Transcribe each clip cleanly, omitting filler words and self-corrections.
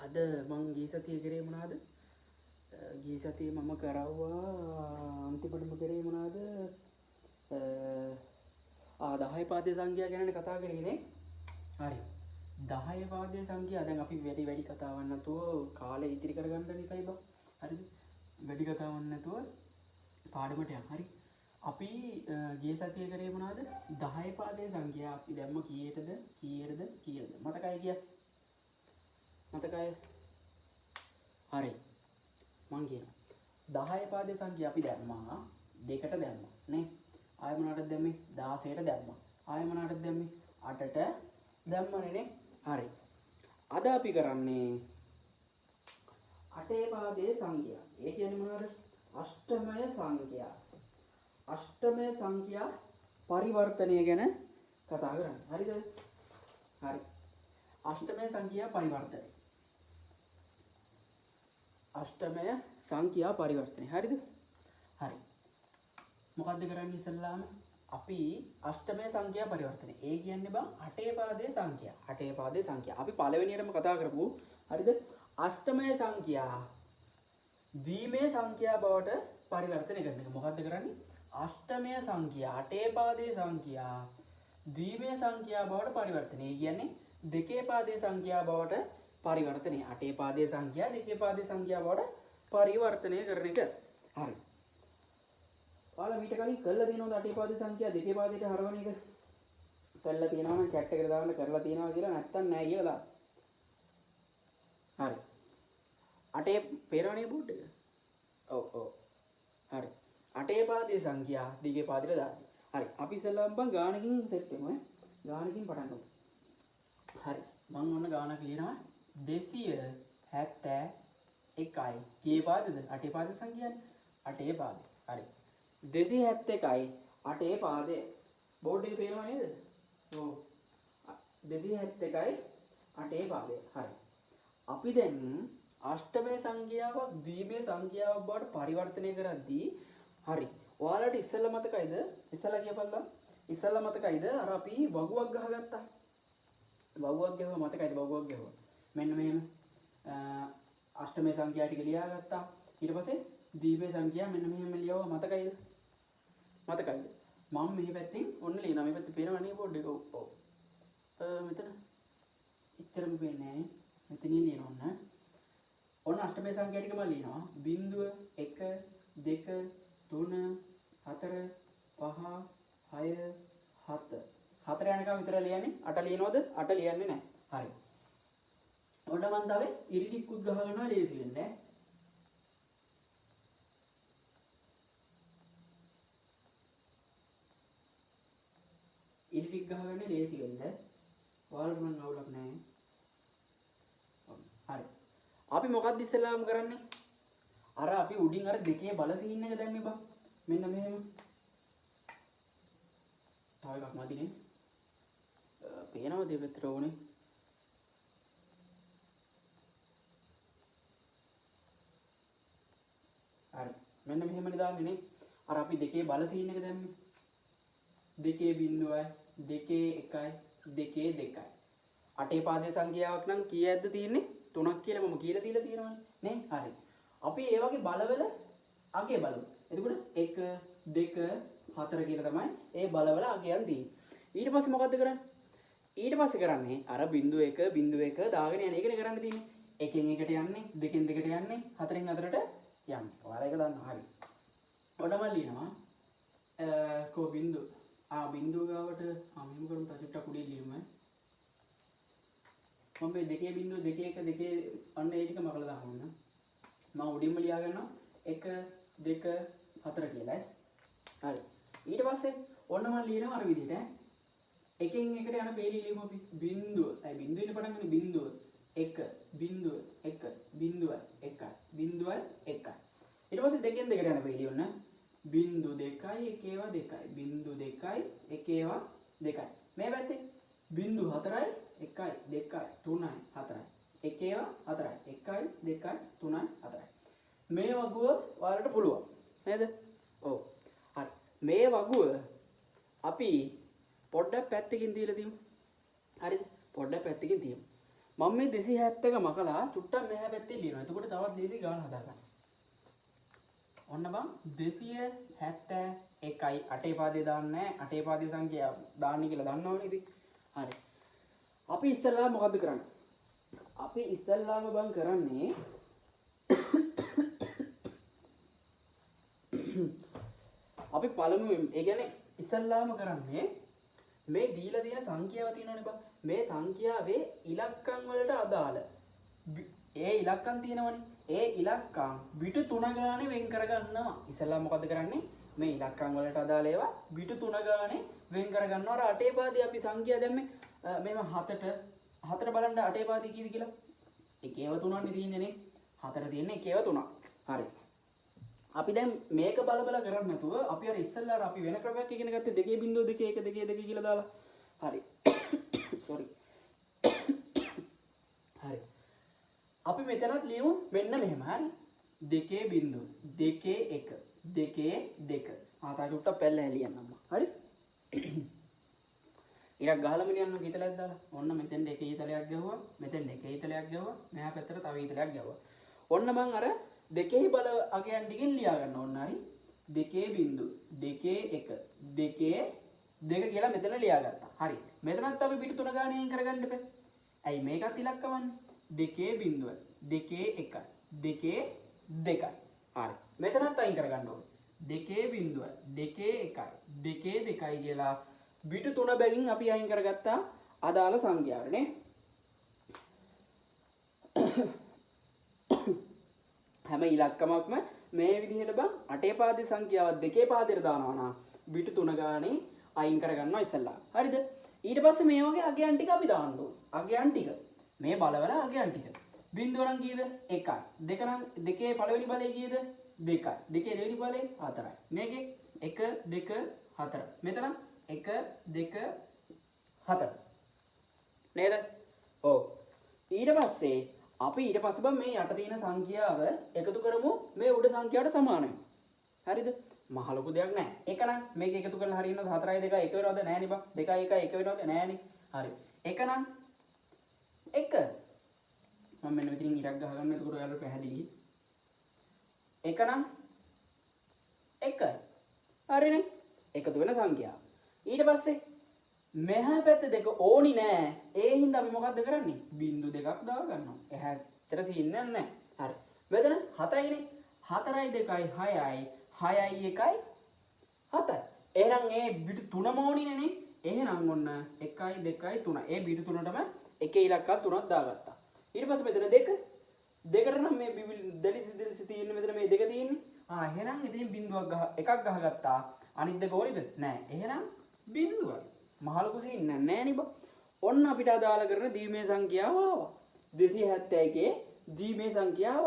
අද මං ගිය සතියේ කරේ මොනවද? ගිය සතියේ මම කරවුවා අන්තිමටම කරේ මොනවද? 10 පාදයේ සංඛ්‍යා ගැනනේ කතා කරේ නේ. හරි. 10 පාදයේ සංඛ්‍යා දැන් අපි වැඩි කතාවක් නැතුව කාලේ ඉතිරි කරගන්න එකයි බා. හරිද? වැඩි කතාවක් නැතුව පාඩමට යන්න. හරි. අපි ගිය සතියේ කරේ මොනවද? 10 පාදයේ සංඛ්‍යා අපි දැම්ම කීයටද? මතකයි කිය? මතකයි? හරි. මං කියනවා 10 පාදයේ සංඛ්‍යා අපි දැම්මා දෙකට දැම්මා නේ. ආයෙ මොනකටද දැම්මේ? 16ට දැම්මා. ආයෙ මොනකටද දැම්මේ? 8ට දැම්මනේ නේ. හරි. අද අපි කරන්නේ 8 පාදයේ සංඛ්‍යා. ඒ කියන්නේ මොනවද? අෂ්ටමය සංඛ්‍යා. අෂ්ටමය සංඛ්‍යා පරිවර්තනය ගැන කතා කරන්නේ. හරිද? හරි. අෂ්ටමය සංඛ්‍යා පරිවර්තනය. අෂ්ටමය සංඛ්‍යා පරිවර්තනය. හරිද? හරි. මොකද්ද කරන්නේ ඉස්සල්ලාම? අපි අෂ්ටමය සංඛ්‍යා පරිවර්තනය. ඒ කියන්නේ බං 8 පාදයේ සංඛ්‍යා. 8 පාදයේ සංඛ්‍යා. අපි පළවෙනියටම කතා කරපු හරිද? අෂ්ටමය සංඛ්‍යා ද්විමය සංඛ්‍යා බවට පරිවර්තනය කරන එක. මොකද්ද කරන්නේ? අෂ්ටමය සංඛ්‍යා 8 පාදයේ සංඛ්‍යා ද්විමය සංඛ්‍යා බවට පරිවර්තනය. ඒ කියන්නේ දෙකේ පාදයේ සංඛ්‍යා බවට පරිවර්තනය. 8 පාදයේ සංඛ්‍යා දෙකේ පාදයේ සංඛ්‍යා බවට පරිවර්තනය කරන එක. හරි. ඔයාලා මීට කලින් කළා තියෙනවද 8 පාදයේ සංඛ්‍යා දෙකේ පාදයට හරවන එක? කළා තියෙනවා නම් chat එකට දාන්න කරලා තියෙනවා කියලා නැත්තම් නෑ කියලා දාන්න. හරි. 8 පේනවනේ බෝඩ් එක. ඔව්. හරි. 8 පාදයේ සංඛ්‍යා දෙකේ පාදයට දාන්න. හරි. අපි ඉස්සෙල්ලාම බං ගානකින් සෙට් වෙමු ඈ. ගානකින් පටන් ගමු. හරි. මම ඔන්න ගානක් ලියනවා 271යි. කී පාදද? 8 පාදයේ සංඛ්‍යානේ. 8 පාදේ. හරි. 271යි 8 පාදේ. බෝඩ් එක පේනවා නේද? ඔව්. 271යි 8 පාදේ. හරි. අපි දැන් අෂ්ටමය සංඛ්‍යාවක් ද්විමය සංඛ්‍යාවක් බවට පරිවර්තනය කරද්දී හරි. ඔයාලට ඉස්සෙල්ලා මතකයිද? ඉස්සෙල්ලා කියපල්ලා. ඉස්සෙල්ලා මතකයිද? අර අපි වගුවක් ගහගත්තා. වගුවක් ගැහුවා මතකයිද? වගුවක් ගැහුවා. මෙන්න මෙහෙම අෂ්ටමය සංඛ්‍යා ටික ලියාගත්තා. ඊට පස්සේ ද්විමය සංඛ්‍යා මෙන්න මෙහෙම ලියවුවා. මතකයිද? මතකයිද? මම මේ පැත්තෙන් ඔන්න ලියනවා. මේ පැත්තේ පේනවා නේ බෝඩ් එක. ඔව්. මෙතන ඉතරම පේන්නේ නැහැ. මෙතනින් ලියනවා ඔන්න. ඔන්න අෂ්ටමය සංඛ්‍යා ටික මම ලියනවා. 0 1 2 3 4 5 6 7 4 යනකම් විතර ලියන්නේ. 8 ලියනවද? 8 ලියන්නේ නැහැ. හරි. ඔන්න මම තව ඉරි ටිකකුත් ගහ ගන්නවා ලේසි වෙන්නේ. ඉරි ටික ගහගන්න ලේසි වෙන්නේ. ඔයාලට නම් අවුලක් නැහැ. හරි. අපි මොකක්ද ඉස්සෙල්ලාම කරන්නේ? අර අපි උඩින් අර දෙකේ බල සීන් එක දැම්මේ බං. මෙන්න මෙහෙම. තව එකක් මදිනේ. පේනවද දෙපැත්තට ඕනේ? හරි. මෙන්න මෙහෙමනේ දාන්නේ නේ. අර අපි දෙකේ බල සීන් එක දැම්මේ. දෙකේ බිඳුවයි, දෙකේ එකයි, දෙකේ දෙකයි. 8 පාදයේ සංඛ්‍යාවක් නම් කීයක්ද තියෙන්නේ? 3ක් කියලා මම කියලා දීලා තියෙනවනේ නේ. හරි. අපි ඒ වගේ බලවල අගේ බලමු. එතකොට 1 2 4 කියලා තමයි ඒ බලවල අගයන් තියෙන්නේ. ඊට පස්සේ මොකද්ද කරන්නේ? ඊට පස්සේ කරන්නේ අර 0.1 දාගෙන යන එකනේ කරන්න තියෙන්නේ. එකෙන් එකට යන්නේ, දෙකෙන් දෙකට යන්නේ, හතරෙන් හතරට යන්නේ. ඔයාලා ඒක දන්නවා. හරි. ඔන්න මම ලියනවා කෝ බින්දුව. බින්දුව ගාවට මෙහෙම කරමු. තචුට්ටක් උඩින් ලියමු. මම මේ දෙකේ බින්දුව දෙකේ එක දෙකේ අන්න ඒ ටික මකලා දාන්න. මම උඩින්ම ලියා ගන්නවා 1 2 4 කියලා. හරි. ඊට පස්සේ ඔන්න මම ලියනවා අර විදිහට එකෙන් එකට යන පේලි ලියමු අපි. බින්දුව. බින්දුවෙන් පටන් ගන්න බින්දුව 1 බින්දුව 1 බින්දුව 1 බින්දුව 1. ඊට පස්සේ දෙකෙන් දෙකට යන පේලි ඔන්න බින්දු 2යි 1 ඒවා 2යි. බින්දු 2යි 1 ඒවා 2යි. මේ පැත්තේ බින්දු 4යි 1යි 2යි 3යි 4යි. 1 ඒවා 4යි. 1යි 2යි 3යි 4යි. මේ වගුව ඔයාලට පුළුවන් නේද? ඔව්. හරි. මේ වගුව අපි පොඩ්ඩක් පැත්තකින් තියලා තියමු. හරිද? පොඩ්ඩක් පැත්තකින් තියමු. මම මේ 271 මකලා චුට්ටක් මෙහා පැත්තේ ලියනවා. එතකොට තවත් ලේසි ගාන හදාගන්න. ඔන්න බං 271යි අටේ පාදේ දාන්නේ නැහැ. අටේ පාදේ සංඛ්‍යාව දාන්නේ කියලා දන්නවනේ ඉතින්. හරි. අපි ඉස්සෙල්ලා මොකද්ද කරන්නේ? අපි ඉස්සෙල්ලාම බං කරන්නේ අපි පළමුවෙන් ඒ කියන්නේ ඉස්සෙල්ලාම කරන්නේ මේ දීලා තියෙන සංඛ්‍යාව තියෙනවනේ බං. මේ සංඛ්‍යාවේ ඉලක්කම් වලට අදාළ ඒ ඉලක්කම් තියෙනවනේ. ඒ ඉලක්කම් බිට 3 ගානේ වෙන් කරගන්නවා. ඉස්සෙල්ලා මොකද කරන්නේ? මේ ඉලක්කම් වලට අදාළ ඒවා බිට 3 ගානේ වෙන් කරගන්නවා. අර අටේ පාදේ අපි සංඛ්‍යා දැම්මේ මේව 7ට බලන්න අටේ පාදේ කීයද කියලා. එකේව 3න්නේ තියෙන්නේ නේ. 4 තියෙන්නේ එකේව 3. හරි. අපි දැන් මේක බල කරන්නේ නැතුව අපි අර ඉස්සෙල්ලා අපි වෙන ක්‍රමයක් ඉගෙන ගත්තේ 2.2 1 2 2 කියලා දාලා. හරි. sorry. හරි. අපි මෙතනත් ලියමු මෙන්න මෙහෙම. හරි. 2.2 2 1 2 2. ආතා චුට්ටක් පැල්ල හැලියන්නම්. හරි. ඉරක් ගහලම ලියන්න කීතලයක් දාලා. ඔන්න මෙතෙන් එකේ ඊතලයක් ගැහුවා. මෙතෙන් එකේ ඊතලයක් ගැහුවා. මෙහා පැත්තට තව ඊතලයක් ගැහුවා. ඔන්න මං අර දෙකේ බල අගයන් ටිකෙන් ලියා ගන්න ඕන. හරි. 2.2 2 1 2 2 කියලා මෙතන ලියාගත්තා. හරි. මෙතනත් අපි පිට 3 ගානේ අයින් කරගන්න බෑ. ඇයි මේකත් ඉලක්කමන්නේ? 2.2 2 1 2 2. හරි. මෙතනත් අයින් කරගන්න ඕන. 2.2 2 1 2 2 කියලා පිට 3 බැගින් අපි අයින් කරගත්තා අදාළ සංඛ්‍යාව නේ. හැම ඉලක්කමක්ම මේ විදිහට බං අටේ පාදේ සංඛ්‍යාවක් දෙකේ පාදේට දානවා නා බිට 3 ගානේ අයින් කරගන්නවා ඉස්සල්ලා. හරිද? ඊට පස්සේ මේ වගේ අගයන් ටික අපි දාන්න ඕන. අගයන් ටික. මේ බලවල අගයන් ටික. බිංදුව නම් කීයද? 1යි. දෙක නම් දෙකේ පළවෙනි බලය කීයද? 2යි. දෙකේ දෙවෙනි බලය 4යි. මේකේ 1 2 4. මෙතන 1 2 4. නේද? ඔව්. ඊට පස්සේ අපි ඊට පස්සේ බං මේ යට තියෙන සංඛ්‍යාව එකතු කරමු මේ උඩ සංඛ්‍යාවට සමානයි. හරිද? මහ ලොකු දෙයක් නෑ. ඒක නම් මේක එකතු කරලා හරියනවද 4යි 2යි 1 වෙනවද? නෑනේ බං. 2යි 1යි 1 වෙනවද? නෑනේ. හරි. එක නම් 1. මම මෙන්න මෙතනින් ඉරක් ගහගන්න. එතකොට ඔයාලට පැහැදිලි. එක නම් 1යි. හරිනේ. එකතු වෙන සංඛ්‍යාව. ඊට පස්සේ මෙහා පැත්ත දෙක ඕනි නෑ. ඒ හින්දා අපි මොකද්ද කරන්නේ? බිංදු දෙකක් දා ගන්නවා. එහා ඇත්තට සීන් නෑ. හරි. මෙතන 7යිනේ. 4යි 2යි 6යි 6යි 1යි 7යි. එහෙනම් ඒ බිට 3ම ඕනිනේ නේ. එහෙනම් ඔන්න 1යි 2යි 3. ඒ බිට 3ටම එකේ ඉලක්ක 3ක් දාගත්තා. ඊට පස්සේ මෙතන 2. දෙකට නම් මේ දෙලිසි තියෙන්නේ මෙතන මේ දෙක තියෙන්නේ. එහෙනම් ඉතින් බිංදුවක් එකක් ගහගත්තා. අනිත් දෙක ඕනිද? නෑ. එහෙනම් බිංදුවයි. මහලොකු සීන් නෑ නේ බා. ඔන්න අපිට අදාළ කරන දීමේ සංඛ්‍යාව ආවා. 271 දීමේ සංඛ්‍යාව.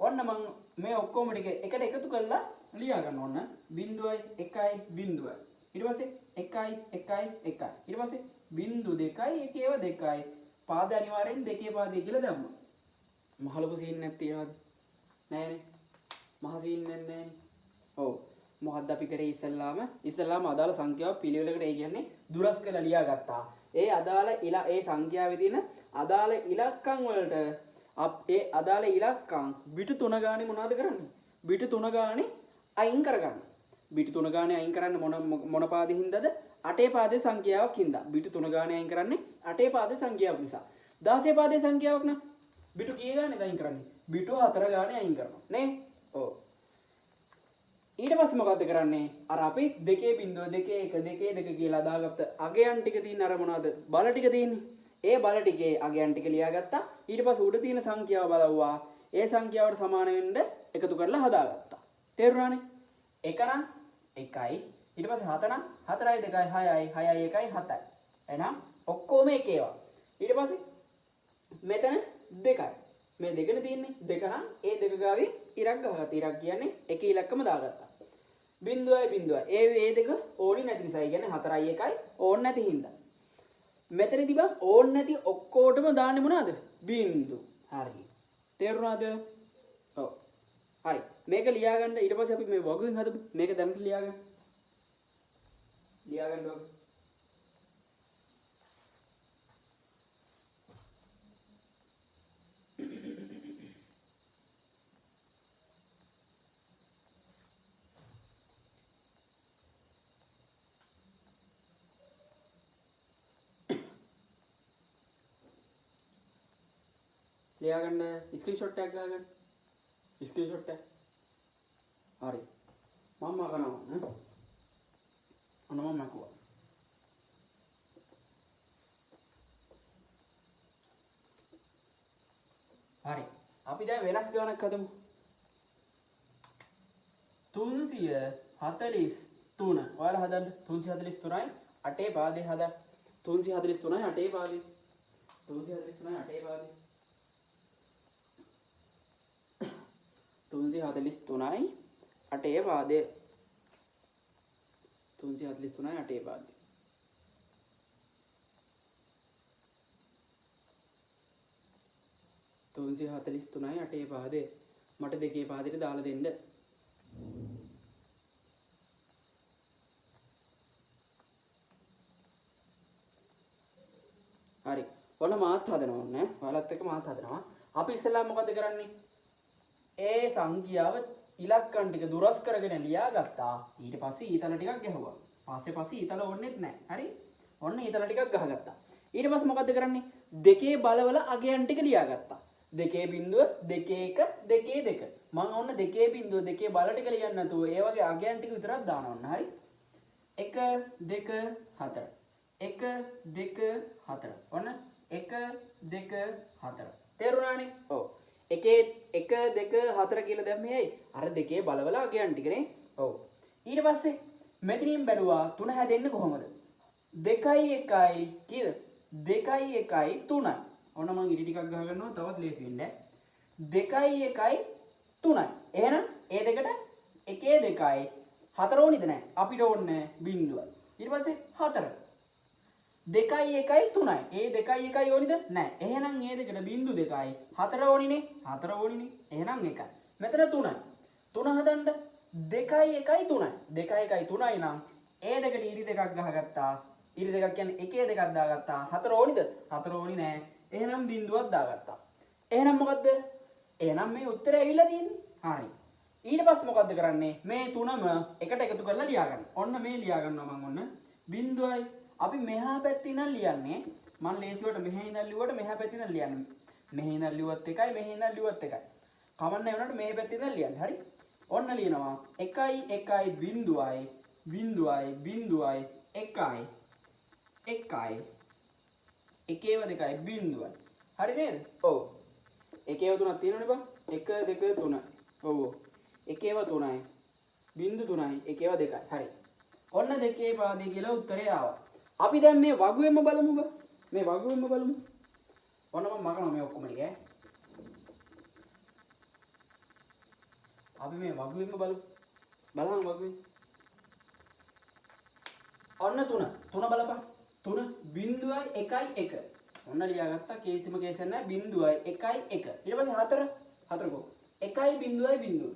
ඔන්න මම මේ ඔක්කොම ටික එකට එකතු කරලා ලියා ගන්න ඕන. 0යි 1යි 0. ඊට පස්සේ 1යි 1යි 1යි. ඊට පස්සේ 0 2යි 1ව 2යි. පාද අනිවාර්යෙන් දෙකේ පාදේ කියලා දැම්මා. මහලොකු සීන් නැත් තියනවද? නෑනේ. මහ සීන් නෑනේ. ඔව්. මොකද්ද අපි කරේ ඉස්සල්ලාම අදාළ සංඛ්‍යාව පිළිවෙලකට ඒ කියන්නේ දුරස් කරලා ලියා ගත්තා. ඒ අදාළ ඒ සංඛ්‍යාවේ තියෙන අදාළ ඉලක්කම් වලට ඒ අදාළ ඉලක්කම් බිට 3 ගානේ මොනවද කරන්නේ? බිට 3 ගානේ අයින් කරගන්න. බිට 3 ගානේ අයින් කරන්න මොන පාදේ හින්දාද? අටේ පාදේ සංඛ්‍යාවක් හින්දා. බිට 3 ගානේ අයින් කරන්නේ අටේ පාදේ සංඛ්‍යාවක් නිසා. 16 පාදේ සංඛ්‍යාවක් නම් බිට කී ගානේ අයින් කරන්නේ? බිට 4 ගානේ අයින් කරනවා. නේ? ඔව්. ඊට පස්සේ මොකද්ද කරන්නේ? අර අපි 2.2 2 1 2 2 කියලා දාගත්ත අගයන් ටික තියෙන අර මොනවද? බල ටික තියෙන්නේ. ඒ බල ටිකේ අගයන් ටික ලියාගත්තා. ඊට පස්සේ උඩ තියෙන සංඛ්‍යාව බලවුවා. ඒ සංඛ්‍යාවට සමාන වෙන්න එකතු කරලා හදාගත්තා. තේරුණානේ? 1 නම් 1යි. ඊට පස්සේ 7 නම් 4යි 2යි 6යි 6යි 1යි 7යි. එහෙනම් ඔක්කොම එකේවා. ඊට පස්සේ මෙතන 2යි. මේ දෙකනේ තියෙන්නේ. 2 නම් ඒ දෙක ගාවේ ඉරක් ගහගත්තා. ඉරක් කියන්නේ එකේ ඉලක්කම දාගත්තා. බිංදුවයි බිංදුවයි. ඒ දෙක ඕනි නැති නිසා. ඒ කියන්නේ 4යි 1යි ඕන් නැති හින්දා. මෙතනදී බං ඕන් නැති ඔක්කොටම දාන්නේ මොනවද? බිංදු. හරි. තේරුණාද? ඔව්. හරි. මේක ලියා ගන්න ඊට පස්සේ අපි මේ වගුවෙන් හදමු. මේක දැනට ලියා ගන්න. ලියා ගන්න ඕක. ලියා ගන්න ස්ක්‍රීන්ෂොට් එකක් ගහගන්න. ස්ක්‍රීන්ෂොට් එක. හරි. මම කරනවා. අන්න මම මකුවා. හරි. අපි දැන් වෙනස් ගණනක් හදමු. 343. ඔයාලා හදන්න 343යි 8 පාදේ හදන්න. 343යි 8 පාදේ. 343යි 8 පාදේ. 343යි 8 පාදේ. 343යි 8 පාදේ. තුන්සි 43යි 8 පාදේ. මට දෙකේ පාදෙට දාලා දෙන්න. හරි. ඔන්න මාත් හදනවා නේ. ඔයාලත් එක්ක මාත් හදනවා. අපි ඉස්සෙල්ලා මොකද කරන්නේ? ඒ සංඛ්‍යාව ඉලක්කම් ටික දුරස් කරගෙන ලියාගත්තා. ඊට පස්සේ ඊතල ටිකක් ගැහුවා. පස්සේ ඊතල ඕනෙත් නැහැ. හරි? ඔන්න ඊතල ටිකක් ගහගත්තා. ඊට පස්සේ මොකද කරන්නේ? දෙකේ බලවල අගයන් ටික ලියාගත්තා. දෙකේ බිඳුව 2 1 2 2. මම ඔන්න දෙකේ බිඳුව දෙකේ බල ටික ලියන්න නැතුව ඒ වගේ අගයන් ටික විතරක් දානවා ඔන්න. හරි? 1 2 4. 1 2 4. ඔන්න 1 2 4. තේරුණානේ? ඔව්. එකේ 1 2 4 කියලා දැම්මේ ඇයි? අර දෙකේ බලවල අගයන් ටිකනේ. ඔව්. ඊට පස්සේ මෙතනින් බැලුවා 3 හැදෙන්නේ කොහොමද? 2 1 කීයද? 2 1 3. ඔන්න මම ඉරි ටිකක් ගහ ගන්නවා තවත් ලේසි වෙන්නේ. 2 1 3. එහෙනම් ඒ දෙකට 1 2 4 ඕනිද නැහැ? අපිට ඕනේ බිඳුවයි. ඊට පස්සේ 4. 2 1 3. ඒ 2 1 ඕනිද? නැහැ. එහෙනම් ඒ දෙකට බිඳු 2යි 4 ඕනිනේ. 4 ඕනිනේ. එහෙනම් 1. මෙතන 3යි. 3 හදන්න 2 1 3යි. 2 1 3යි නම් ඒ දෙකට ඉරි දෙකක් ගහගත්තා. ඉරි දෙකක් කියන්නේ එකේ දෙකක් දාගත්තා. 4 ඕනිද? 4 ඕනි නෑ. එහෙනම් බිඳුවක් දාගත්තා. එහෙනම් මොකද්ද? එහෙනම් මේ උත්තරය ඇවිල්ලා තියෙන්නේ. හරි. ඊට පස්සේ මොකද්ද කරන්නේ? මේ තුනම එකට එකතු කරලා ලියා ගන්න. ඔන්න මේ ලියා ගන්නවා මම ඔන්න. බිඳුවයි. අපි මෙහා පැත්තේ ඉඳන් ලියන්නේ. මම ලේසියට මෙහෙ ඉඳන් ලියුවට මෙහා පැත්තේ ඉඳන් ලියන්නේ. මෙහෙ ඉඳන් ලියුවත් එකයි මෙහෙ ඉඳන් ලියුවත් එකයි. කමන්නේ වුණාට මේ පැත්තේ ඉඳන් ලියන්න. හරි? ඔන්න ලියනවා 1 1 බිඳුවයි බිඳුවයි බිඳුවයි 1යි 1යි එකේව දෙකයි බිඳුවයි. හරි නේද? ඔව්. එකේව තුනක් තියෙනවනේ බං. 1 2 3. ඔව්. එකේව 3යි. බිඳු 3යි. එකේව 2යි. හරි. ඔන්න දෙකේ පාදේ කියලා උත්තරේ ආවා. අපි දැන් මේ වගුවෙන්ම බලමු බං. මේ වගුවෙන්ම බලමු. ඔන්න මම මකනවා මේ ඔක්කොම ටික ඈ. අපි මේ වගුවෙන්ම බලමු. බලන්න වගුවේ. ඔන්න 3. 3 බලපන්. 3 බිඳුවයි 1යි 1. ඔන්න ලියාගත්තා කේසිම කේස් නැහැ බිඳුවයි 1යි 1. ඊට පස්සේ 4 4 කො 1යි බිඳුවයි බිඳුව.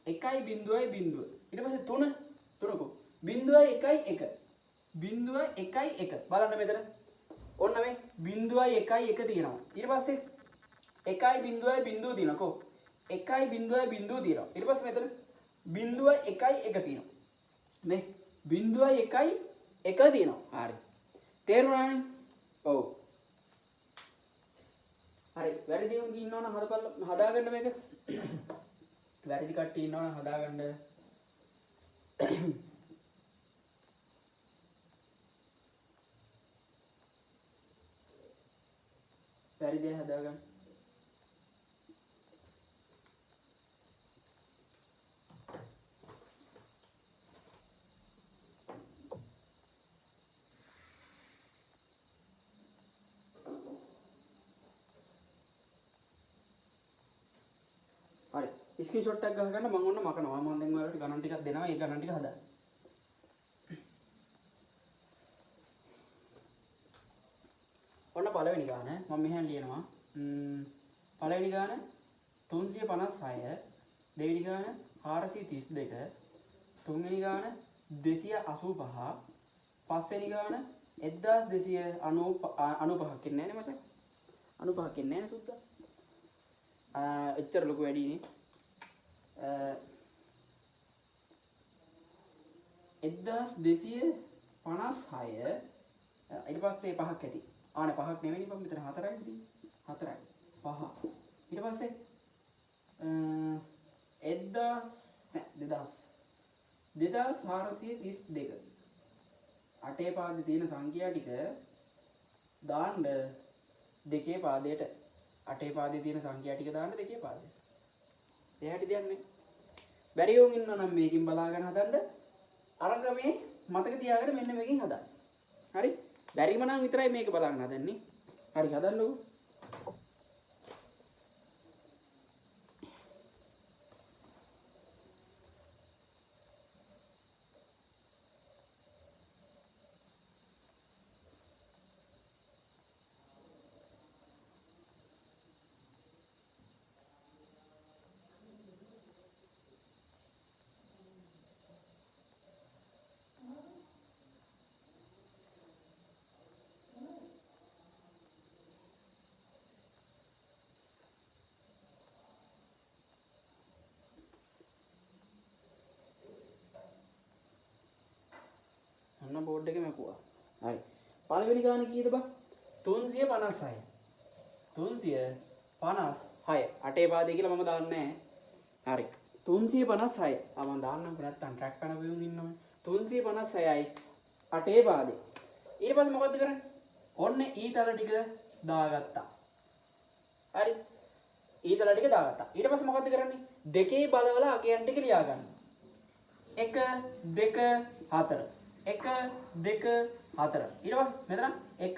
1යි බිඳුවයි බිඳුව. ඊට පස්සේ 3 3 කො බිඳුවයි 1යි 1. බිඳුවයි 1යි 1. බලන්න මෙතන. ඔන්න මේ බිඳුවයි 1යි 1 තියෙනවා. ඊට පස්සේ 1යි බිඳුවයි බිඳුව තියෙනවා කො 1යි බිඳුවයි බිඳුව තියෙනවා. ඊට පස්සේ මෙතන බිඳුවයි 1යි 1 තියෙනවා. මේ බිඳුවයි 1යි 1 තියෙනවා. හරි. තේරුණානේ? ඔව්. හරි. වැරදි උන් ඉන්නවනම් හදාගන්න මේක. වැරදි කට්ටිය ඉන්නවනම් හදාගන්න. වැරදි හදාගන්න. හරි. ස්ක්‍රීන්ෂොට් එකක් ගහගන්න මම ඔන්න මකනවා. මම දැන් ඔයාලට ගණන් ටිකක් දෙනවා. ඒ ගණන් ටික හදන්න. ඔන්න පළවෙනි ගාන මම මෙහෙන් ලියනවා. පළවෙනි ගාන 356, දෙවෙනි ගාන 432, තුන්වෙනි ගාන 285, පස්වෙනි ගාන 1295 කියන්නේ නෑනේ මචං. 95 කියන්නේ නෑනේ සුද්දා. එච්චර ලොකු වැඩිනේ. 1256 ඊට පස්සේ 5ක් ඇති. ආනේ 5ක් නෙවෙයි බං මෙතන 4යි තියෙන්නේ. 4යි. 5. ඊට පස්සේ 2432 අටේ පාදේ තියෙන සංඛ්‍යා ටික දාන්න දෙකේ පාදයට අටේ පාදේ තියෙන සංඛ්‍යා ටික දාන්න දෙකේ පාදයට. එයාට දෙයක් නැහැ. බැරි වුන් ඉන්නවා නම් මේකෙන් බලාගෙන හදන්න. අර ක්‍රමේ මතක තියාගෙන මෙන්න මේකෙන් හදන්න. හරි? බැරිම නම් විතරයි මේක බලාගෙන හදන්නේ. හරි හදන්නකෝ. අන්න බෝඩ් එකේ මැකුවා. හරි. පළවෙනි ගාන කීයද බං? 356. 356. අටේ පාදේ කියලා මම දාන්නේ නැහැ. හරි. 356. මම දාන්නම්කෝ නැත්තම් ට්‍රැක් කරන වේවුන් ඉන්නවනේ. 356යි අටේ පාදේ. ඊට පස්සේ මොකද්ද කරන්නේ? ඔන්න ඊතල ටික දාගත්තා. හරි. ඊතල ටික දාගත්තා. ඊට පස්සේ මොකද්ද කරන්නේ? දෙකේ බලවල අගයන් ටික ලියා ගන්න. 1 2 4 1 2 4 ඊට පස්සේ මෙතන 1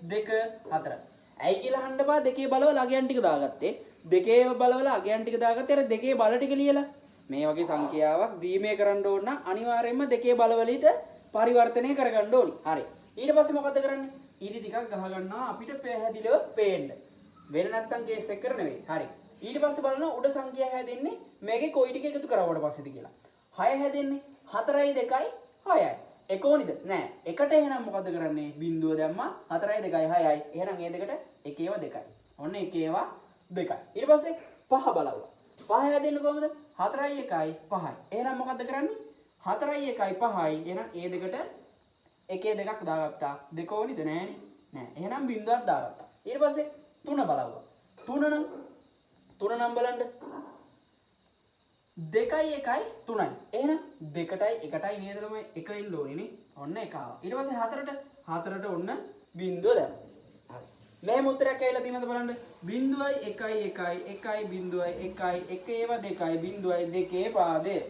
2 4 ඇයි කියලා අහන්න බා දෙකේ බලවල අගයන් ටික දාගත්තේ දෙකේ බලවල අගයන් ටික දාගත්තේ අර දෙකේ බල ටික ලියලා මේ වගේ සංඛ්‍යාවක් දීමේ කරන්න ඕන නම් අනිවාර්යයෙන්ම දෙකේ බලවලට පරිවර්තනය කරගන්න ඕනි හරි ඊට පස්සේ මොකද කරන්නේ ඊටි ටිකක් ගහ ගන්නවා අපිට පැහැදිලිව පේන්න වෙන නැත්තම් කේස් එක කර නෙවෙයි හරි ඊට පස්සේ බලනවා උඩ සංඛ්‍යා හැදෙන්නේ මේකේ කොයි ටික එකතු කරවුවට පස්සේද කියලා 6 හැදෙන්නේ 4යි 2යි 6යි එකෝනිද නෑ එකට එහෙනම් මොකද කරන්නේ බිංදුව දැම්මා 4යි 2යි 6යි එහෙනම් ඒ දෙකට එකේව 2යි ඔන්න එකේව 2යි ඊට පස්සේ 5 බලවුවා 5 හැදෙන්නේ කොහමද 4යි 1යි 5යි එහෙනම් මොකද කරන්නේ 4යි 1යි 5යි එහෙනම් ඒ දෙකට එකේ දෙකක් දාගත්තා දෙකෝනිද නෑනේ නෑ එහෙනම් බිංදුවක් දාගත්තා ඊට පස්සේ 3 බලවුවා 3 නම් බලන්න 2යි 1යි 3යි එහෙනම් 2ටයි 1ටයි නේදලම එක ඉන්න ඕනේ නේ ඔන්න එක ආවා ඊට පස්සේ 4ට ඔන්න බිංදුව දැම්මා හරි මේ මුත්‍රාවක් ඇවිල්ලා තියෙනවද බලන්න බිංදුවයි 1යි 1යි 1යි බිංදුවයි 1යි 1ඒව 2යි බිංදුවයි 2 පාදේ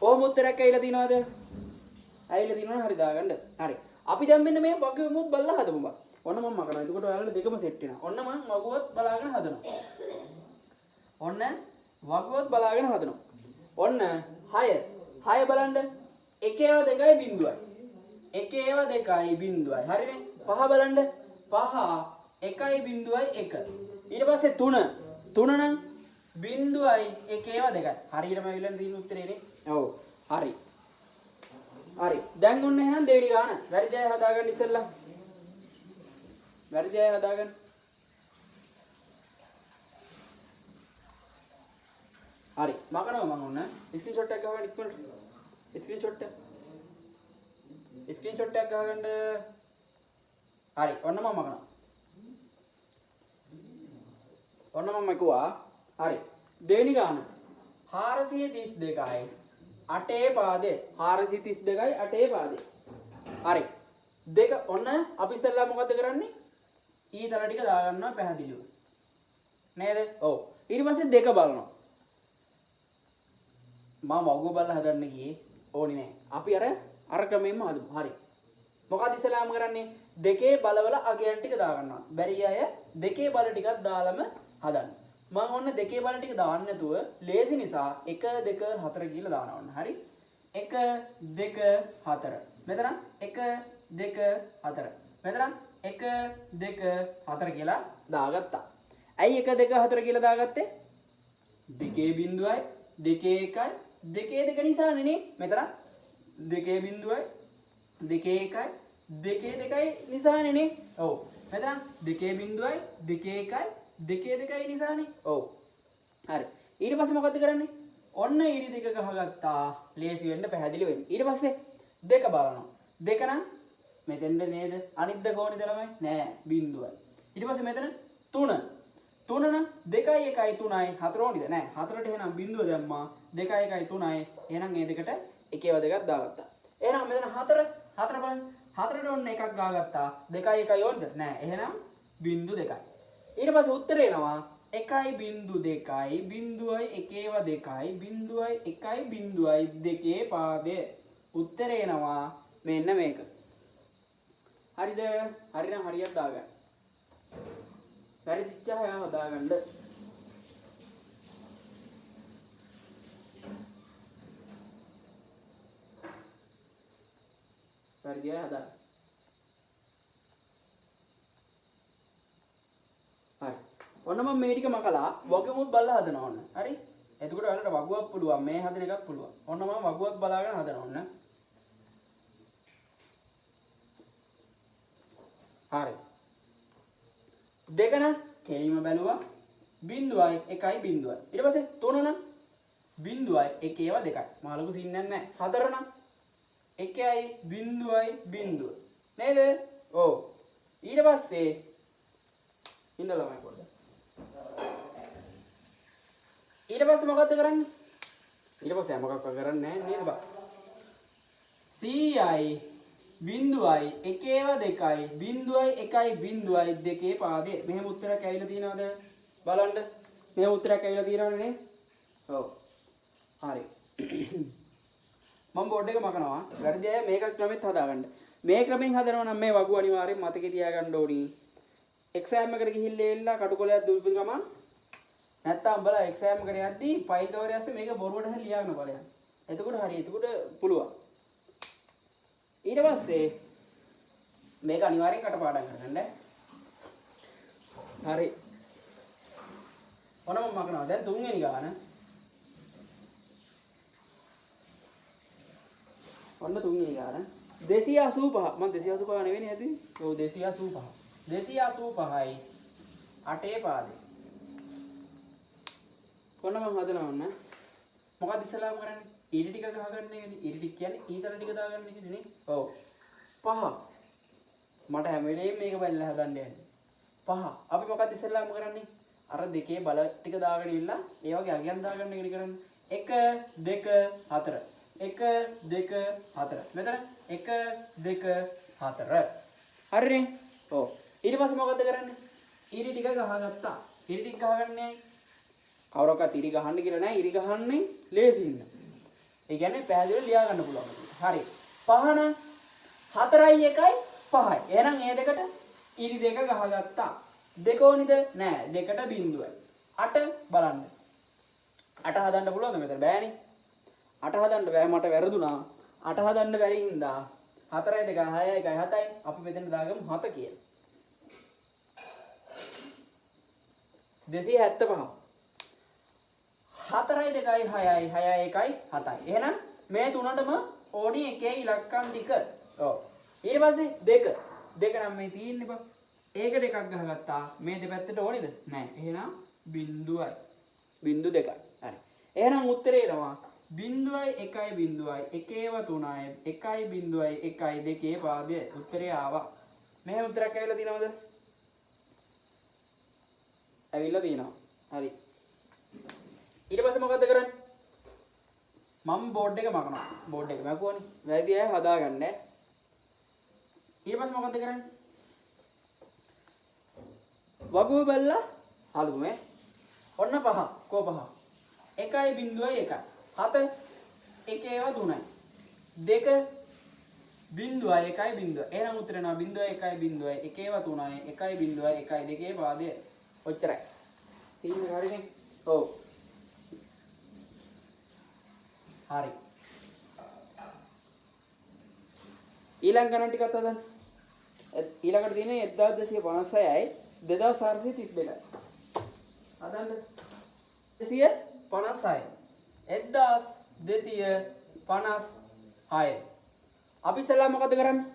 ඕ මුත්‍රාවක් ඇවිල්ලා තියෙනවද ඇවිල්ලා තියෙනවනේ හරි දාගන්න හරි අපි දැන් මෙන්න මේ වගේ මුත් බලලා හදමු බා ඔන්න මම මකනවා එතකොට ඔයාලට දෙකම සෙට් වෙනවා ඔන්න මම වගුවත් බලාගෙන හදනවා ඔන්න වගුවත් බලාගෙන හදනවා ඔන්න 6 බලන්න 1ඒව 2යි බිංදුවයි 1ඒව 2යි බිංදුවයි හරිනේ 5 බලන්න 5 1යි බිංදුවයි 1 ඊට පස්සේ 3 නම් බිංදුවයි 1ඒව 2යි හරියටම ඇවිල්ලා තියෙන උත්තරේ නේ ඔව් හරි දැන් ඔන්න එහෙනම් දෙවෙනි ගාන වැරදි අය හදාගන්න ඉස්සෙල්ලා වැරදි අය හදාගන්න හරි මකනවා මම ඔන්න ස්ක්‍රීන්ෂොට් එකක් ගහගන්න ඉක්මනට ස්ක්‍රීන්ෂොට් එකක් ගහගන්න හරි ඔන්න මම මකනවා ඔන්න මම මකුවා හරි දෙවෙනි ගාන 432යි 8 පාදේ 432යි 8 පාදේ හරි දෙක ඔන්න අපි ඉස්සෙල්ලා මොකද කරන්නේ ඊතල ටික දාගන්නවා පැහැදිලිව නේද ඔව් ඊට පස්සේ දෙක බලනවා මම වගුව බලලා හදන්න ගියේ ඕනේ නෑ අපි අර ක්‍රමයෙන්ම හදමු හරි මොකද ඉස්සලාම කරන්නේ දෙකේ බලවල අගයන් ටික දාගන්නවා බැරි අය දෙකේ බල ටිකක් දාලම හදන්න මම ඔන්න දෙකේ බල ටික දාන්න නැතුව ලේසි නිසා 1 2 4 කියලා දානවා ඔන්න හරි 1 2 4 මෙතන 1 2 4 මෙතන 1 2 4 කියලා දාගත්තා ඇයි 1 2 4 කියලා දාගත්තේ දෙකේ බිංදුවයි දෙකේ එකයි දෙකේ දෙක නිසානේ නේ මෙතන දෙකේ බිංදුවයි දෙකේ එකයි දෙකේ දෙකයි නිසානේ නේ ඔව් මෙතන දෙකේ බිංදුවයි දෙකේ එකයි දෙකේ දෙකයි නිසානේ ඔව් හරි ඊට පස්සේ මොකද කරන්නේ ඔන්න ඉරි දෙක ගහගත්තා ලේසි වෙන්න පැහැදිලි වෙන්න ඊට පස්සේ දෙක බලනවා දෙක නම් මෙතෙන්ද නේද අනිත් දෙක ඕනිද ළමයි නෑ බිංදුවයි ඊට පස්සේ මෙතන 3 3 නම් 2යි 1යි 3යි 4 ඕනිද නෑ 4ට එහෙනම් බිංදුව දැම්මා 2යි 1යි 3යි එහෙනම් ඒ දෙකට එකේව දෙකක් දාගත්තා එහෙනම් මෙතන 4 බලන්න 4ට ඔන්න එකක් ගාගත්තා 2යි 1යි ඕනිද නෑ එහෙනම් බිංදු 2යි ඊට පස්සේ උත්තරේ එනවා 1.2යි බිංදුවයි එකේව 2යි බිංදුවයි 1යි බිංදුවයි 2 පාදය උත්තරේ එනවා මෙන්න මේක හරිද හරිනම් හරියට දාගන්න වැරදිච්චා හදාගන්න වැරදියා හදා හරි ඔන්න මම මේ ටික මකලා වගමුත් බලලා හදනවා ඔන්න හරි එතකොට ඔයාලට වගුවක් පුළුවන් මේ හදන එකක් පුළුවන් ඔන්න මම වගුවක් බලාගෙන හදනවා ඔන්න හරි දෙක නම් කෙලිම බැලුවා බිංදුවයි 1යි බිංදුවයි ඊට පස්සේ 3 නම් බිංදුවයි 1ඒව 2යි මා ලොකු සින්නක් නැහැ 4 නම් 1යි බිංදුවයි බිංදුව නේද ඔව් ඊට පස්සේ ඉන්නලා මම පොඩ්ඩක් ඊට පස්සේ මොකද්ද කරන්නේ ඊට පස්සේ මොකක්ද කරන්නේ නැහැ නේද බා CI බිංදුවයි 1ඒව 2යි බිංදුවයි 1යි බිංදුවයි 2 පාදේ මෙහෙම උත්තරයක් ඇවිල්ලා තියෙනවද බලන්න මෙහෙම උත්තරයක් ඇවිල්ලා තියෙනවනේ නේ ඔව් හරි මම බෝඩ් එක මකනවා වැරදි අය මේක ක්‍රමෙත් හදාගන්න මේ ක්‍රමෙන් හදනවා නම් මේ වගු අනිවාර්යෙන් මතකේ තියාගන්න ඕනි එක්සෑම් එකට ගිහිල්ලා එල්ලා කටුකොලයක් දුවපු ගමන් නැත්තම් බලලා එක්සෑම් එකට යද්දී ෆයිල් කවර් එකේ මේක බොරුවට හරි ලියාගෙන බලයන් එතකොට හරි එතකොට පුළුවන් ඊට පස්සේ මේක අනිවාර්යෙන් කටපාඩම් කරගන්න හරි ඔන්න මම මකනවා දැන් තුන්වෙනි ගාන ඔන්න තුන්වෙනි ගාන 285 මම 285 නෙවෙයි හැදුවේ ඔව් 285යි 8 පාදේ ඔන්න මම හදනවා ඔන්න මොකක්ද ඉස්සලාම කරන්නේ ඊටි ටික ගහගන්න එකනේ ඊටි ටික කියන්නේ ඊතල ටික දාගන්න එකනේ නේ ඔව් 5 මට හැම වෙලේම මේක බලලා හදන්න යන්නේ 5 අපි මොකක්ද ඉස්සලාම කරන්නේ අර දෙකේ බල ටික දාගෙන ඉල්ලා ඒ වගේ අගයන් දාගන්න එකනේ කරන්නේ 1 2 4 1 2 4 මෙතන 1 2 4 හරිනේ ඔව් ඊට පස්සේ මොකද්ද කරන්නේ ඊටි ටික ගහගත්තා ඊටි ටික ගහගන්නේ කවුරක්වත් ඉරි ගහන්න කියලා නැහැ ඉරි ගහන්නේ ලේසියින් ඒ කියන්නේ පැහැදිලිව ලියා ගන්න පුළුවන්. හරි. 5 නම් 4යි 1යි 5යි. එහෙනම් ඒ දෙකට ඉරි දෙක ගහගත්තා. දෙක ඕනිද? නෑ. දෙකට බිංදුවයි. 8 බලන්න. 8 හදන්න පුළුවන්ද මෙතන? බෑනේ. 8 හදන්න බෑ මට වැරදුනා. 8 හදන්න බැරි හින්දා 4යි 2යි 6යි 1යි 7යි අපි මෙතන දාගමු 7 කියලා. 275 4යි 2යි 6යි 6යි 1යි 7යි. එහෙනම් මේ තුනටම ඕනි එකේ ඉලක්කම් ටික. ඔව්. ඊට පස්සේ 2. 2 නම් මේ තියෙන්නේ බා. ඒකට එකක් ගහගත්තා. මේ දෙපැත්තට ඕනිද? නෑ. එහෙනම් බිංදුවයි. බිංදු 2යි. හරි. එහෙනම් උත්තරේ එනවා බිංදුවයි 1යි බිංදුවයි 1ඒව 3යි 1යි බිංදුවයි 1යි 2 පාදය උත්තරේ ආවා. මේ උත්තරයක් ඇවිල්ලා තියෙනවද? ඇවිල්ලා තියෙනවා. හරි. ඊට පස්සේ මොකද්ද කරන්නේ? මම බෝඩ් එක මකනවා. බෝඩ් එක මකුවනේ. වැරදි අය හදාගන්න. ඊට පස්සේ මොකද්ද කරන්නේ? වගුව බැලලා හදමු මේ. ඔන්න 5. කෝ 5? 1.1. 7 1ඒව 3යි. 2 බිංදුවයි 1යි බිංදුවයි. එහෙනම් උත්තරේ නවා බිංදුවයි 1යි බිංදුවයි 1ඒව 3යි 1යි බිංදුවයි 1යි 2 පාදය. ඔච්චරයි. සීන් එක හරිනේ? ඔව්. හරි. ඊළඟ ගණන් ටිකත් හදන්න. ඊළඟට තියෙන්නේ 1256යි 2432යි. හදන්න. 256. 1256. අපි ඉස්සෙල්ලා මොකද කරන්නේ?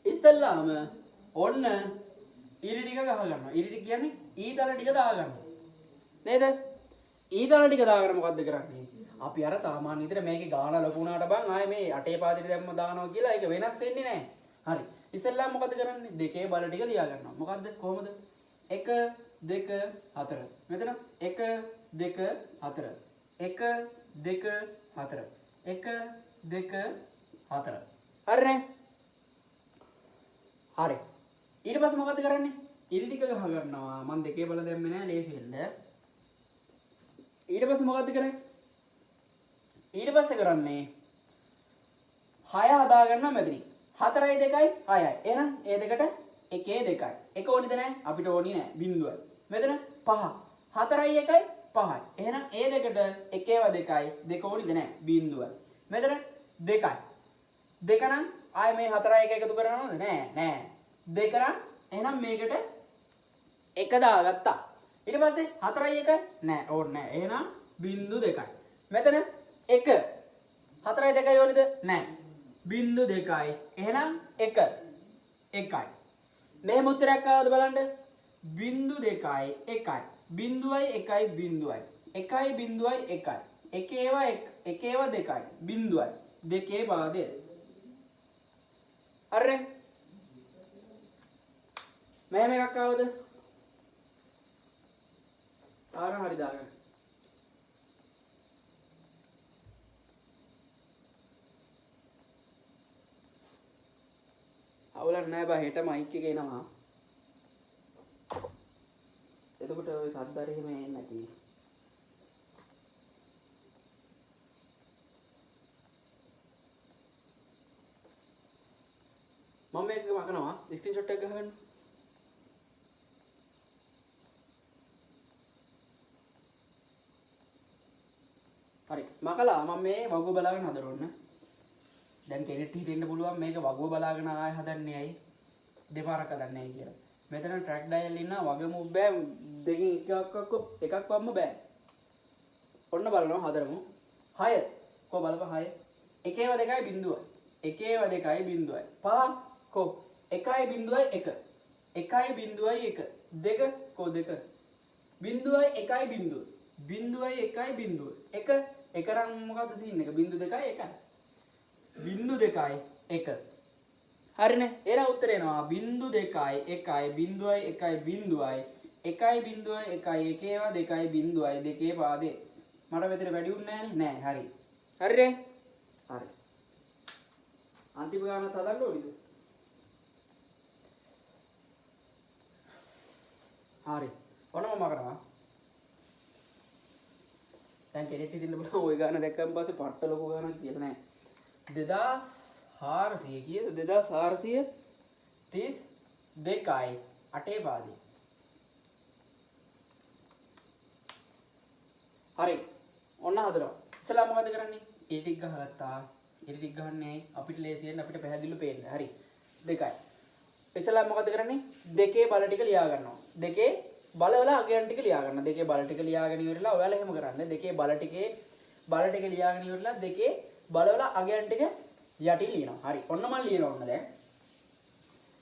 ඉස්සෙල්ලාම ඔන්න ඉරි ටික ගහ ගන්නවා. ඉරි ටික කියන්නේ ඊතල ටික දාගන්න. නේද? ඊතල ටික දාගෙන මොකද්ද කරන්නේ? අපි අර සාමාන්‍ය විදිහට මේකේ ගාන ලොකු වුණාට බං ආයේ මේ අටේ පාදෙට දැම්ම දානවා කියලා ඒක වෙනස් වෙන්නේ නැහැ. හරි. ඉස්සෙල්ලා මොකද කරන්නේ? දෙකේ බල ටික ලියා ගන්නවා. මොකද්ද? කොහමද? 1 2 4 මෙතන 1 2 4 1 2 4 1 2 4 හරිනේ හරි ඊට පස්සේ මොකද කරන්නේ ඉරි ටික ගහ ගන්නවා මම දෙකේ බල දැම්මේ නෑ ලේසි වෙන්න ඊට පස්සේ මොකද කරන්නේ ඊට පස්සේ කරන්නේ 6 හදා ගන්නවා මෙතනින් 4යි 2යි 6යි එහෙනම් ඒ දෙකට 1 2යි 1 ඕනිද නෑ අපිට ඕනි නෑ බිංදුවයි මෙතන 5 4යි 1යි 5යි එහෙනම් ඒ දෙකට 1ව 2යි 2 ඕනිද නෑ බිංදුවයි මෙතන 2යි 2 නම් ආයේ මේ 4යි 1 එකතු කරනවද නෑ නෑ 2 නම් එහෙනම් මේකට 1 දාගත්තා ඊට පස්සේ 4යි 1යි නෑ ඕනේ නෑ එහෙනම් බිංදු 2යි මෙතන 1 4යි 2යි ඕනිද නෑ බිංදු 2යි එහෙනම් 1 1යි මෙහෙම උත්තරයක් ආවද බලන්න බිංදු 2යි 1යි බිංදුවයි 1යි බිංදුවයි 1යි බිංදුවයි 1යි එකේව 2යි බිංදුවයි දෙකේ පාදය අරනේ මෙහෙම එකක් ආවද ආන හරි දාගන්න අවුලක් නැහැ බා හෙට මයික් එක එනවා එතකොට ඔය සද්දර එහෙම එන්නේ නැති මම මේක මකනවා ස්ක්‍රීන්ෂොට් එක ගහගන්න හරි මකලා මම මේ වගුව බලාගෙන හදරොන්න දැන් කෙනෙක්ට හිතෙන්න පුළුවන් මේක වගුව බලාගෙන ආය හදන්නේ ඇයි දෙපාරක් හදන්නේ ඇයි කියලා මෙතන ට්‍රැක් ඩයල් ඉන්න වගේම බෑ දෙකකින් එකක්වම බෑ ඔන්න බලනවා හදරමු 6 කො බලපන් 6 එකේව 2යි බිංදුවයි එකේව 2යි බිංදුවයි 5 කො 1යි බිංදුවයි 1 1යි බිංදුවයි 1 2 කො 2 බිංදුවයි 1යි බිංදුව බිංදුවයි 1යි බිංදුව 1 1 නම් මොකද්ද සීන් එක බිංදු 2යි 1යි බිංදු 2යි 1 හරිනේ එහෙනම් උත්තරේ එනවා බිංදු 2යි 1යි බිංදුවයි 1යි බිංදුවයි 1යි බිංදුවයි 1යි එකේව 2යි බිංදුවයි දෙකේ පාදේ මට මෙතන වැඩි උන්නේ නෑනේ නෑ හරි හරිනේ හරි අන්තිම ගානත් හදන්න ඕනිද හරි ඔන්නම මකනවා දැන් කෙනෙක්ට ඉතින් බලන්න ওই ගාන දැක්කම පස්සේ පට්ට ලොකු ගානක් කියලා නෑ 2400 කීයද 2432යි 8 පාදේ හරි ඔන්න හදනවා ඉස්සලා මොකද කරන්නේ ඉරි ටික ගහගත්තා ඉරි ටික ගහන්නේ අපිට ලේසියෙන් අපිට පැහැදිලිව පේන්න හරි 2යි ඉස්සලා මොකද කරන්නේ දෙකේ බල ටික ලියා ගන්නවා දෙකේ බලවල අගයන් ටික ලියා ගන්න දෙකේ බල ටික ලියාගෙන ඉවරලා ඔයාලා එහෙම කරන්න දෙකේ බල ටික ලියාගෙන ඉවරලා දෙකේ බලවල අගයන් ටික යටි ලියනවා හරි ඔන්න මම ලියන ඕන්න දැන්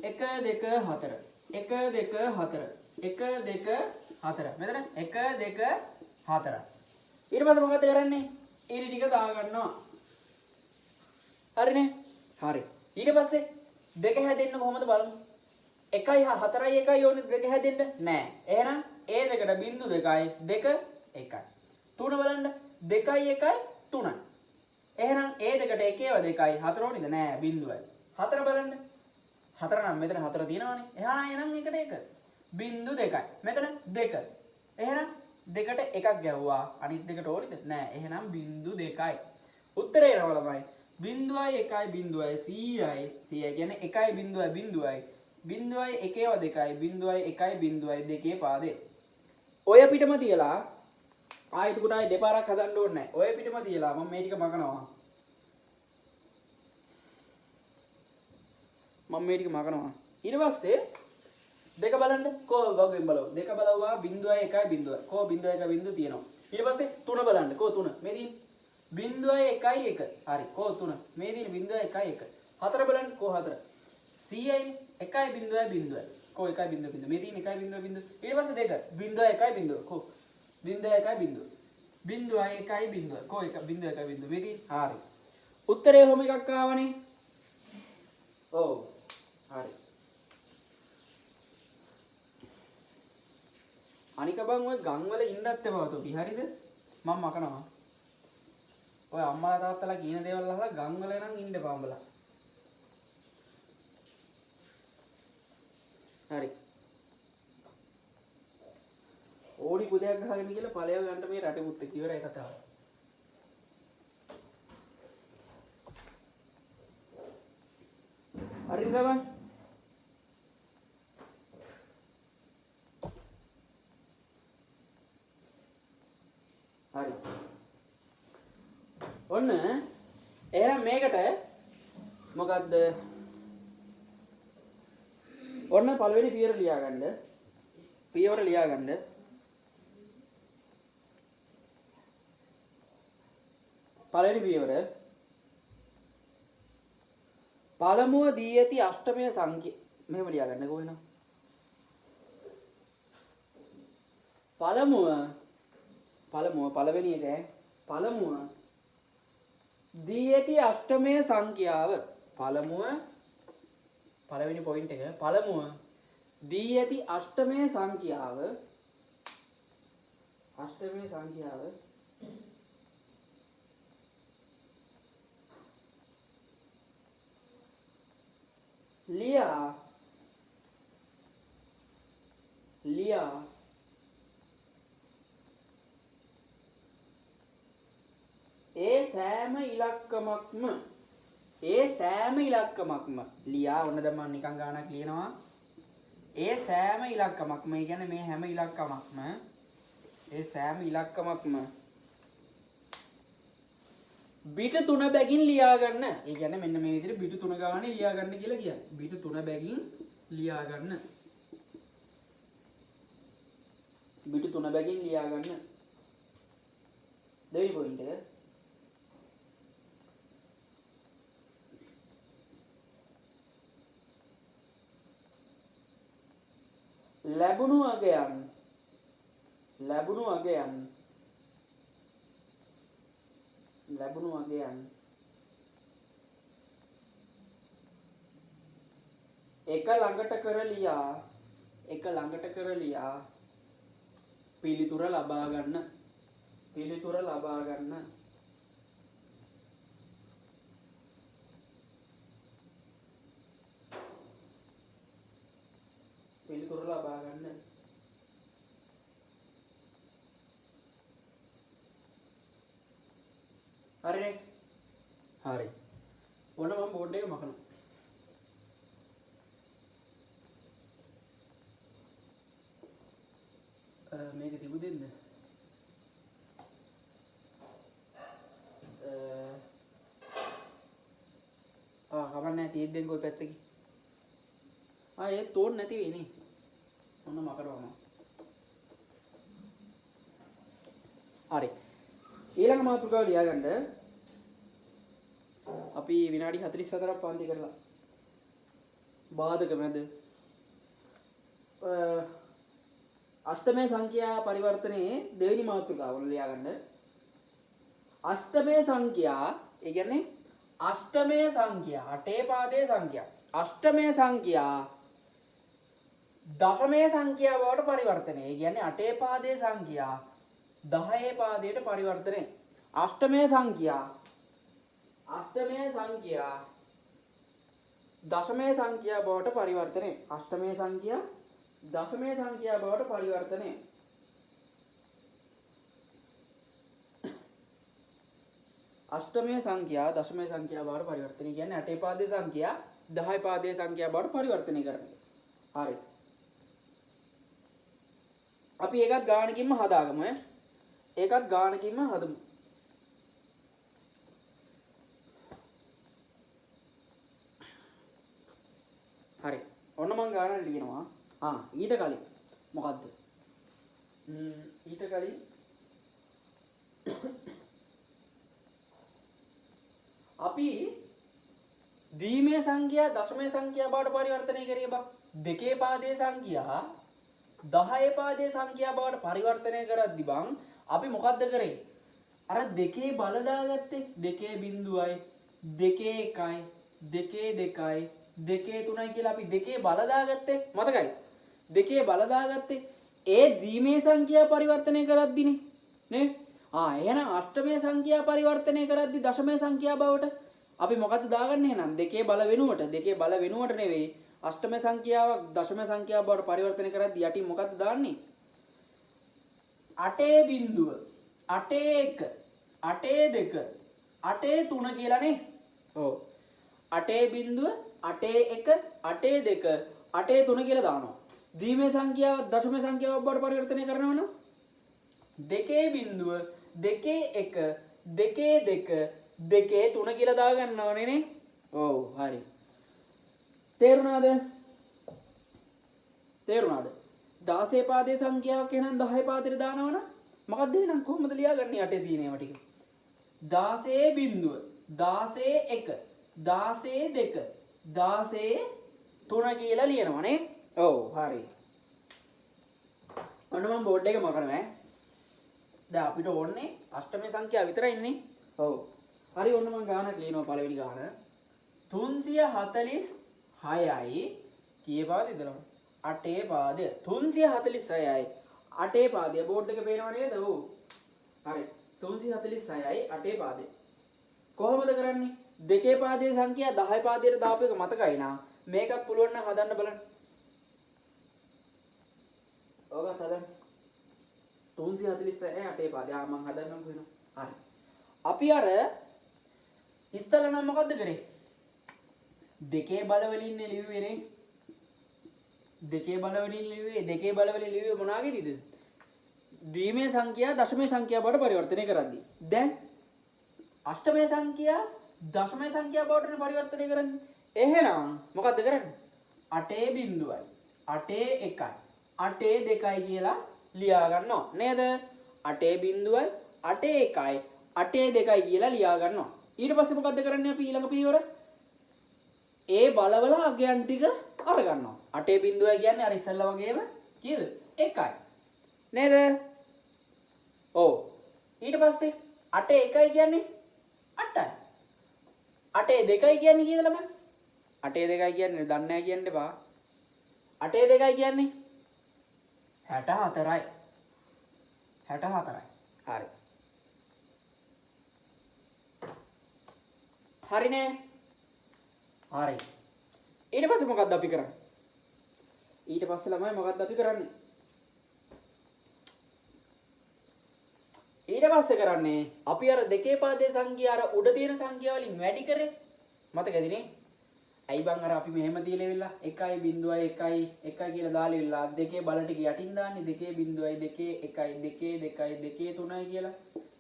1 2 4 1 2 4 1 2 4 මෙතන 1 2 4 ඊට පස්සේ මොකද කරන්නේ ඉරි ටික දා ගන්නවා හරිනේ හරි ඊට පස්සේ දෙක හැදෙන්න කොහොමද බලමු 1යි 4යි 1යි ඕනේ දෙක හැදෙන්න නෑ එහෙනම් ඒ දෙකට බිංදු 2යි 2 1යි 3 බලන්න 2යි 1යි 3යි එහෙනම් ඒ දෙකට එකේව 2යි 4 ඕනිද නෑ බිංදුවයි 4 බලන්න 4 නම් මෙතන 4 තියෙනවානේ එහෙනම් එකට 1 බිංදු 2යි මෙතන 2 එහෙනම් දෙකට එකක් ගැව්වා අනිත් දෙකට ඕනිද නෑ එහෙනම් බිංදු 2යි උත්තරේ එනවා ළමයි බිංදුවයි 1යි බිංදුවයි 100යි 100 කියන්නේ 1යි බිංදුවයි බිංදුවයි බිංදුවයි එකේව 2යි බිංදුවයි 1යි බිංදුවයි දෙකේ පාදේ ඔය පිටම තියලා ආයෙත් ගුණායි දෙපාරක් හදන්න ඕනේ නැහැ. ඔය පිටම තියලා මම මේ ටික මකනවා. ඊට පස්සේ දෙක බලන්න කෝ වගේම බලව. දෙක බලවුවා 0.1යි 0. කෝ 0.1 බිංදුව තියෙනවා. ඊට පස්සේ 3 බලන්න. කෝ 3. මේ තියෙන 0.1යි 1. හරි. කෝ 3. මේ තියෙන 0.1යි 1. 4 බලන්න. කෝ 4. 100යි 1.0. කෝ 1.0. මේ තියෙන 1.0. ඊට පස්සේ 2 0.1යි 0. කෝ 0.1යි 0. කෝ 1.1 මේ තියෙන. හරි. උත්තරේ කොහොම එකක් ආවනේ. ඔව්. හරි. අනික බං ඔය ගම් වල ඉන්නත් එපා තොපි හරිද මම මකනවා ඔය අම්මලා තාත්තලා කියන දේවල් අහලා ගම් වල නම් ඉන්න එපා උඹලා හරි ඕනි කුදයක් ගහගෙන කියලා ඵලයව ගන්න මේ රටේ පුත්තේ ඉවරයි කතාව හරිද බං හරි ඔන්න එහෙනම් මේකට මොකද්ද ඔන්න පළවෙනි පියවර ලියාගන්න පළවෙනි පියවර පළමුව දී ඇති අෂ්ටමය සංඛ්‍ය මෙහෙම ලියාගන්න කොහෙනම් පළවෙනි එක පළමුව දී ඇති අෂ්ටමය සංඛ්‍යාව පළවෙනි පොයින්ට් එක පළමුව දී ඇති අෂ්ටමය සංඛ්‍යාව ලියා ඒ සෑම ඉලක්කමක්ම ලියා ඔන්න දැන් මම නිකන් ගානක් ලියනවා ඒ සෑම ඉලක්කමක්ම ඒ කියන්නේ මේ හැම ඉලක්කමක්ම ඒ සෑම ඉලක්කමක්ම බිට 3 බැගින් ලියා ගන්න. ඒ කියන්නේ මෙන්න මේ විදිහට බිට 3 ගානේ ලියා ගන්න කියලා කියන්නේ. බිට 3 බැගින් ලියා ගන්න. බිට 3 බැගින් ලියා ගන්න. දෙවෙනි පොයින්ට් එක. ලැබුණු අගයන් එක ළඟට කර ලියා පිළිතුර ලබා ගන්න හරිනේ හරි ඔන්න මම බෝඩ් එක මකනවා මේක තිබු දෙන්න කවන්නේ තියෙද්දෙන් කොයි පැත්තකින් ඒ තෝන් නැති වෙන්නේ ඔන්න මකරවම හරි ඊළඟ මාතෘකාව ලියාගන්න අපි විනාඩි 44ක් පාන්ති කරලා බාධක මැද අෂ්ටමය සංඛ්‍යා පරිවර්තනයේ දෙවෙනි මාතෘකාව ලියාගන්න අෂ්ටමය සංඛ්‍යා ඒ කියන්නේ අෂ්ටමය සංඛ්‍යා අටේ පාදයේ සංඛ්‍යා අෂ්ටමය සංඛ්‍යා දශමය සංඛ්‍යා බවට පරිවර්තනය ඒ කියන්නේ අටේ පාදයේ සංඛ්‍යා 10 පාදයට පරිවර්තනය අෂ්ටමය සංඛ්‍යා දශමය සංඛ්‍යා බවට පරිවර්තනය අෂ්ටමය සංඛ්‍යා දශමය සංඛ්‍යා බවට පරිවර්තනය අෂ්ටමය සංඛ්‍යා දශමය සංඛ්‍යා බවට පරිවර්තනය කියන්නේ අටේ පාදයේ සංඛ්‍යා 10 පාදයේ සංඛ්‍යා බවට පරිවර්තනය කරන එක. හරි. අපි ඒකත් ගානකින්ම හදාගමු ඈ. ඒකත් ගානකින්ම හදමු. හරි. ඔන්න මම ගානක් ලියනවා. ඊට කලින් මොකද්ද? ඊට කලින් අපි දීමේ සංඛ්‍යා දශමයේ සංඛ්‍යා බවට පරිවර්තනය කරේ බා. දෙකේ පාදයේ සංඛ්‍යා 10 පාදයේ සංඛ්‍යා බවට පරිවර්තනය කරද්දි බං අපි මොකද්ද කරේ? අර දෙකේ බල දාගත්තේ 2.0යි 2.1යි 2.2යි 2.3යි කියලා අපි දෙකේ බල දාගත්තේ මතකයි? දෙකේ බල දාගත්තේ ඒ දීමේ සංඛ්‍යා පරිවර්තනය කරද්දිනේ නේ. එහෙනම් අෂ්ටමේ සංඛ්‍යා පරිවර්තනය කරද්දි දශමේ සංඛ්‍යා බවට අපි මොකද්ද දාගන්නේ එහෙනම්? දෙකේ බල වෙනුවට නෙවෙයි. අෂ්ටමේ සංඛ්‍යාව දශමේ සංඛ්‍යාව බවට පරිවර්තනය කරද්දි යටින් මොකද්ද දාන්නේ? 8 බිංදුව 8 1 8 2 8 3 කියලා නේ. ඔව්. 8 බිංදුව 8 1 8 2 8 3 කියලා දානවා. දීමේ සංඛ්‍යාව දශමේ සංඛ්‍යාව බවට පරිවර්තනය කරනවා නම් 2 බිංදුව 2 1 2 2 2 3 කියලා දාගන්න ඕනේ නේ. ඔව් හරි. තේරුණාද? 16 පාදයේ සංඛ්‍යාවක් එහෙනම් 10 පාදයට දානවනම් මොකක්ද එහෙනම් කොහොමද ලියාගන්නේ 8 තියෙන ඒවා ටික? 16 බිංදුව 16 1 16 2 16 3 කියලා ලියනවා නේ. ඔව් හරි. ඔන්න මම බෝඩ් එක මකනවා ඈ. දැන් අපිට ඕනේ අෂ්ටමේ සංඛ්‍යාව විතරයි ඉන්නේ. ඔව්. හරි ඔන්න මම ගානක් ලියනවා පළවෙනි ගාන. 346යි කී පාදෙද? 8 පාදය. 346යි 8 පාදය. බෝඩ් එක පේනව නේද? ඔව්. හරි. 346යි 8 පාදය. කොහොමද කරන්නේ? දෙකේ පාදයේ සංඛ්‍යා 10 පාදයට දාපු එක මතකයි නා. මේකත් පුළුවන් නම් හදන්න බලන්න. ඔයගොල්ලෝ හදන්න. 346යි 8 පාදය. මම හදන්නම් කොහෙනවා. හරි. අපි අර ඉස්සලා නම් මොකද්ද කරේ? දෙකේ බලවලින් ලියුවේ නේ. දෙකේ බලවලින් ලියුවේ මොනවාගේද? දීමේ සංඛ්‍යා දශමේ සංඛ්‍යා බවට පරිවර්තනය කරද්දී. දැන් අෂ්ටමේ සංඛ්‍යා දශමේ සංඛ්‍යා බවට පරිවර්තනය කරන්නේ. එහෙනම් මොකද්ද කරන්නේ? 8 බිංදුවයි 8 1යි 8 2යි කියලා ලියා ගන්නවා නේද? 8 බිංදුවයි 8 1යි 8 2යි කියලා ලියා ගන්නවා. ඊට පස්සේ මොකද්ද කරන්නේ අපි ඊළඟ පියවර? ඒ බලවල අගයන් ටික අරගන්නවා. 8 බිංදුවයි කියන්නේ අර ඉස්සෙල්ලා වගේම කීයද? 1යි. නේද? ඔව්. ඊට පස්සේ 8 1යි කියන්නේ 8යි. 8 2යි කියන්නේ කීයද ළමයි? 8 2යි කියන්නේ දන්නේ නැහැ කියන්න එපා. 8 2යි කියන්නේ 64යි. 64යි. හරි. හරිනේ. හරි. ඊට පස්සේ මොකක්ද අපි කරන්නේ? ඊට පස්සේ ළමයි මොකක්ද අපි කරන්නේ? ඊට පස්සේ කරන්නේ අපි අර දෙකේ පාදයේ සංඛ්‍යා අර උඩ තියෙන සංඛ්‍යා වලින් වැඩි කරේ. මතකද නේ? ඇයි බං අර අපි මෙහෙම තියලා ඉවිල්ලා 1.01 1 කියලා දාලා ඉවිල්ලා දෙකේ බල ටික යටින් දාන්නේ 2.02 1 2 2 2 3යි කියලා.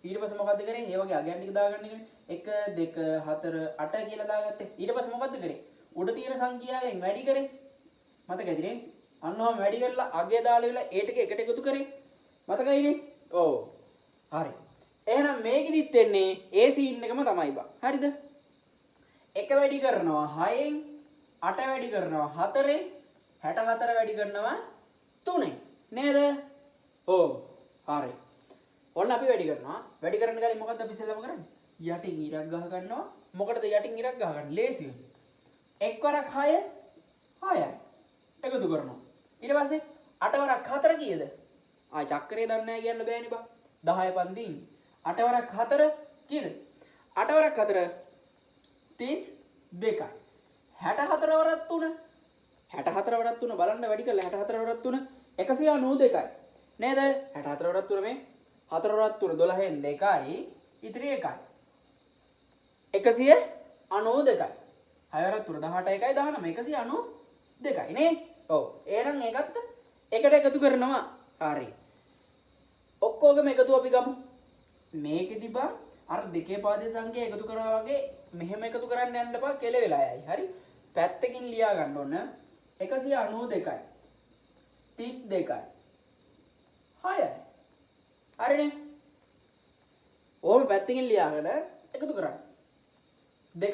ඊට පස්සේ මොකද්ද කරේ? ඒ වගේ අගයන් ටික දාගන්න එකනේ. 1 2 4 8 කියලා දාගත්තේ. ඊට පස්සේ මොකද්ද කරේ? උඩ තියෙන සංඛ්‍යාවෙන් වැඩි කරේ. මතකද නේ? අන්නවම වැඩි කරලා අගය දාලා ඉවිල්ලා ඒ ටික එකට එකතු කරේ. මතකයිනේ? ඔව්. හරි. එහෙනම් මේකෙදිත් වෙන්නේ ඒ සීන් එකම තමයි බං. හරිද? 1 වැඩි කරනවා 6න් 8 වැඩි කරනවා 4න් 64 වැඩි කරනවා 3න් නේද? ඔව්. හරි. ඔන්න අපි වැඩි කරනවා. වැඩි කරන්න ගාලේ මොකද්ද අපි ඉස්සෙල්ලාම කරන්නේ? යටින් ඉරක් ගහ ගන්නවා. මොකටද යටින් ඉරක් ගහගන්නේ? ලේසියි. 1 වරක් 6 6යි. එකතු කරනවා. ඊට පස්සේ 8 වරක් 4 කීයද? චක්‍රය දන්නේ නැහැ කියන්න බෑනේ බං. 10 පන්තින් 8 වරක් 4 කීයද? 8 වරක් 4 32යි. 64 වරක් 3 64 වරක් 3 බලන්න වැඩි කරලා 64 වරක් 3 192යි. නේද? 64 වරක් 3 මේ 4 වරක් 3 12න් 2යි ඉතිරි 1යි. 192යි. 6 වරක් 3 18 1යි 19 192යි නේ? ඔව්. එහෙනම් ඒකත් එකට එකතු කරනවා. හරි. ඔක්කොගම එකතු අපි ගමු. මේකෙදි බං අර දෙකේ පාදයේ සංඛ්‍යා එකතු කරනවා වගේ මෙහෙම එකතු කරන්න යන්න එපා කෙලවෙලා යයි. හරි? පැත්තකින් ලියා ගන්න ඕන 192යි 32යි 6යි. හරිනේ? ඕම පැත්තකින් ලියාගෙන එකතු කරන්න. 2යි